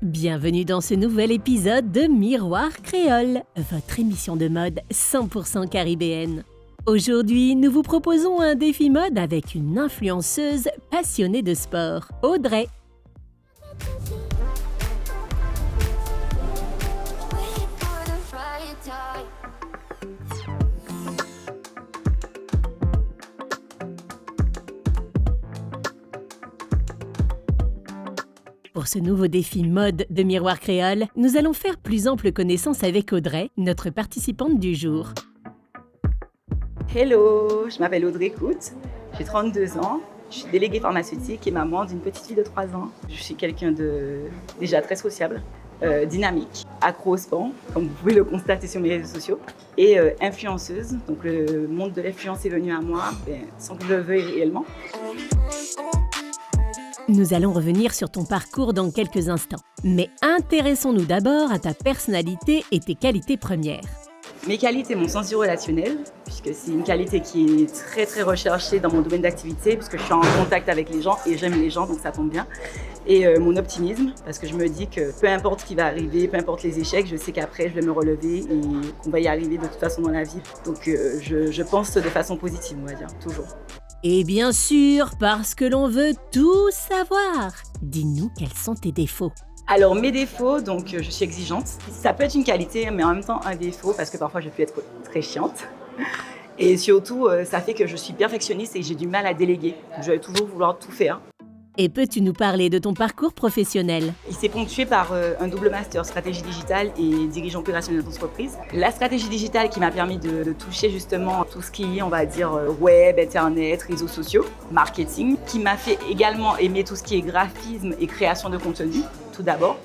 Bienvenue dans ce nouvel épisode de Miroir Créole, votre émission de mode 100% caribéenne. Aujourd'hui, nous vous proposons un défi mode avec une influenceuse passionnée de sport, Audrey. Pour ce nouveau défi mode de Miroir Créole, nous allons faire plus ample connaissance avec Audrey, notre participante du jour. Hello, je m'appelle Audrey Coute, j'ai 32 ans, je suis déléguée pharmaceutique et maman d'une petite fille de 3 ans. Je suis quelqu'un de déjà très sociable, dynamique, accro au sport, comme vous pouvez le constater sur mes réseaux sociaux, et influenceuse. Donc le monde de l'influence est venu à moi sans que je le veuille réellement. Nous allons revenir sur ton parcours dans quelques instants. Mais intéressons-nous d'abord à ta personnalité et tes qualités premières. Mes qualités, mon sens du relationnel, puisque c'est une qualité qui est très très recherchée dans mon domaine d'activité, puisque je suis en contact avec les gens et j'aime les gens, donc ça tombe bien. Et mon optimisme, parce que je me dis que peu importe ce qui va arriver, peu importe les échecs, je sais qu'après je vais me relever et qu'on va y arriver de toute façon dans la vie. Donc je pense de façon positive, on va dire, toujours. Et bien sûr, parce que l'on veut tout savoir. Dis-nous quels sont tes défauts. Alors mes défauts, donc je suis exigeante. Ça peut être une qualité, mais en même temps un défaut, parce que parfois je peux être très chiante. Et surtout, ça fait que je suis perfectionniste et j'ai du mal à déléguer. Je vais toujours vouloir tout faire. Et peux-tu nous parler de ton parcours professionnel? Il s'est ponctué par un double master stratégie digitale et dirigeant opérationnel d'entreprise. La stratégie digitale qui m'a permis de toucher justement tout ce qui est, on va dire, web, internet, réseaux sociaux, marketing, qui m'a fait également aimer tout ce qui est graphisme et création de contenu, tout d'abord.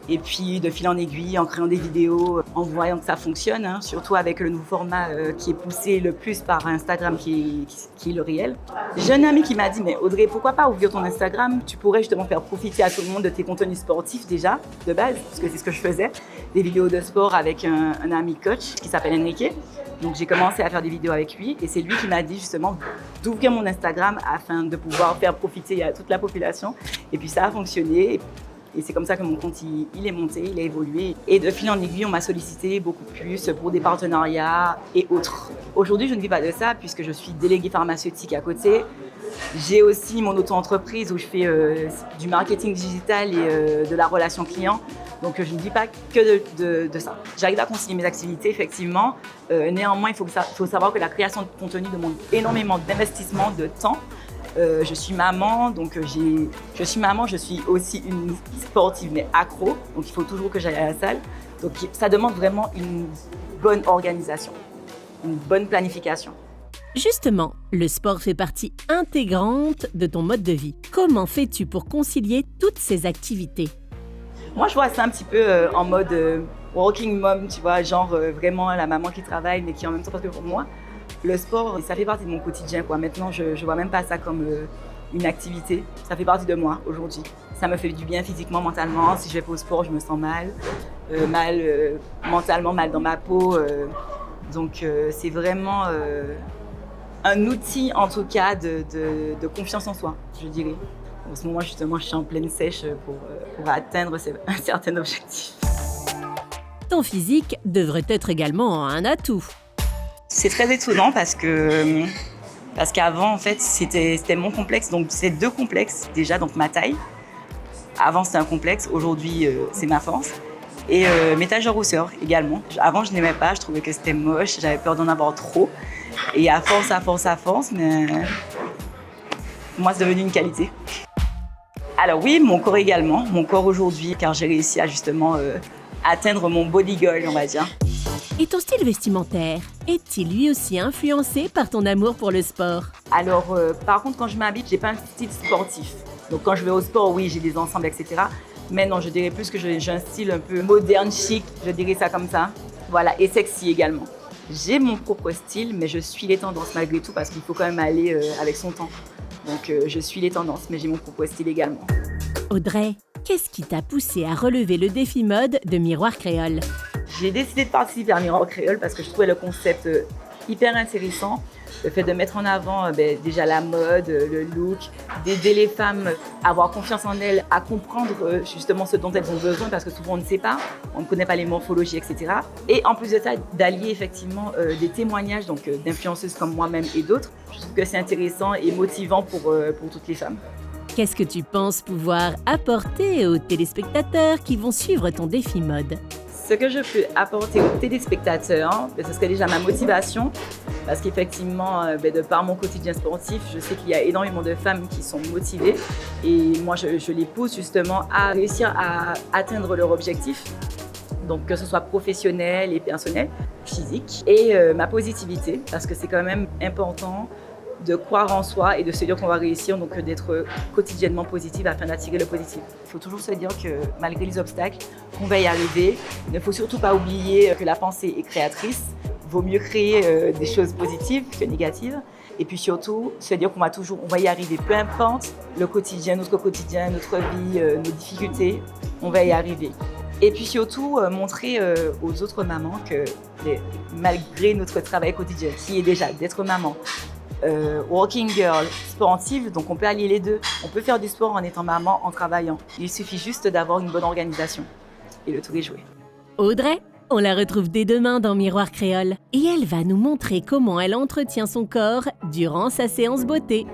Et puis de fil en aiguille, en créant des vidéos, en voyant que ça fonctionne, surtout avec le nouveau format qui est poussé le plus par Instagram, qui est le réel. J'ai un ami qui m'a dit « Mais Audrey, pourquoi pas ouvrir ton Instagram? Tu pourrais justement faire profiter à tout le monde de tes contenus sportifs déjà, de base, parce que c'est ce que je faisais. Des vidéos de sport avec un ami coach qui s'appelle Enrique. Donc j'ai commencé à faire des vidéos avec lui et c'est lui qui m'a dit justement d'ouvrir mon Instagram afin de pouvoir faire profiter à toute la population. Et puis ça a fonctionné. Et c'est comme ça que mon compte il est monté, il a évolué. Et de fil en aiguille, on m'a sollicité beaucoup plus pour des partenariats et autres. Aujourd'hui, je ne vis pas de ça puisque je suis déléguée pharmaceutique à côté. J'ai aussi mon auto-entreprise où je fais du marketing digital et de la relation client. Donc je ne vis pas que de ça. J'arrive à concilier mes activités, effectivement. Néanmoins, il faut savoir que la création de contenu demande énormément d'investissement, de temps. Je suis maman, donc je suis aussi une sportive mais accro, donc il faut toujours que j'aille à la salle. Donc ça demande vraiment une bonne organisation, une bonne planification. Justement, le sport fait partie intégrante de ton mode de vie. Comment fais-tu pour concilier toutes ces activités? Moi, je vois ça un petit peu en mode working mom, tu vois, genre vraiment la maman qui travaille mais qui en même temps, parce que pour moi, le sport, ça fait partie de mon quotidien, quoi. Maintenant, je vois même pas ça comme une activité. Ça fait partie de moi aujourd'hui. Ça me fait du bien physiquement, mentalement. Si je vais pas au sport, je me sens mal, mentalement, mal dans ma peau. Donc, c'est vraiment un outil, en tout cas, de confiance en soi, je dirais. En ce moment, justement, je suis en pleine sèche pour atteindre un certain objectif. Ton physique devrait être également un atout. C'est très étonnant parce qu'avant, en fait, c'était mon complexe. Donc, c'est deux complexes. Déjà, donc ma taille. Avant, c'était un complexe. Aujourd'hui, c'est ma force. Et mes taches de rousseur également. Avant, je n'aimais pas. Je trouvais que c'était moche. J'avais peur d'en avoir trop. Et à force, mais pour moi, c'est devenu une qualité. Alors oui, mon corps également. Mon corps aujourd'hui, car j'ai réussi à justement atteindre mon body goal, on va dire. Et ton style vestimentaire, est-il lui aussi influencé par ton amour pour le sport? Alors, par contre, quand je m'habille, j'ai pas un style sportif. Donc, quand je vais au sport, oui, j'ai des ensembles, etc. Mais non, je dirais plus que j'ai un style un peu moderne, chic, je dirais ça comme ça. Voilà, et sexy également. J'ai mon propre style, mais je suis les tendances malgré tout parce qu'il faut quand même aller avec son temps. Donc, je suis les tendances, mais j'ai mon propre style également. Audrey, qu'est-ce qui t'a poussé à relever le défi mode de Miroir Créole? J'ai décidé de participer à Miroir Créole parce que je trouvais le concept hyper intéressant. Le fait de mettre en avant déjà la mode, le look, d'aider les femmes à avoir confiance en elles, à comprendre justement ce dont elles ont besoin parce que souvent on ne sait pas, on ne connaît pas les morphologies, etc. Et en plus de ça, d'allier effectivement des témoignages d'influenceuses comme moi-même et d'autres. Je trouve que c'est intéressant et motivant pour toutes les femmes. Qu'est-ce que tu penses pouvoir apporter aux téléspectateurs qui vont suivre ton défi mode? Ce que je peux apporter aux téléspectateurs, ce serait déjà ma motivation, parce qu'effectivement, de par mon quotidien sportif, je sais qu'il y a énormément de femmes qui sont motivées et moi, je les pousse justement à réussir à atteindre leur objectif, donc que ce soit professionnel et personnel, physique, et ma positivité, parce que c'est quand même important de croire en soi et de se dire qu'on va réussir, donc d'être quotidiennement positive afin d'attirer le positif. Il faut toujours se dire que malgré les obstacles, qu'on va y arriver. Il ne faut surtout pas oublier que la pensée est créatrice. Il vaut mieux créer des choses positives que négatives. Et puis surtout, se dire qu'on va y arriver, peu importe le quotidien, notre vie, nos difficultés, on va y arriver. Et puis surtout, montrer aux autres mamans que malgré notre travail quotidien, qui est déjà d'être maman, working girl, sportive, donc on peut allier les deux. On peut faire du sport en étant maman, en travaillant. Il suffit juste d'avoir une bonne organisation et le tour est joué. Audrey, on la retrouve dès demain dans Miroir Créole et elle va nous montrer comment elle entretient son corps durant sa séance beauté.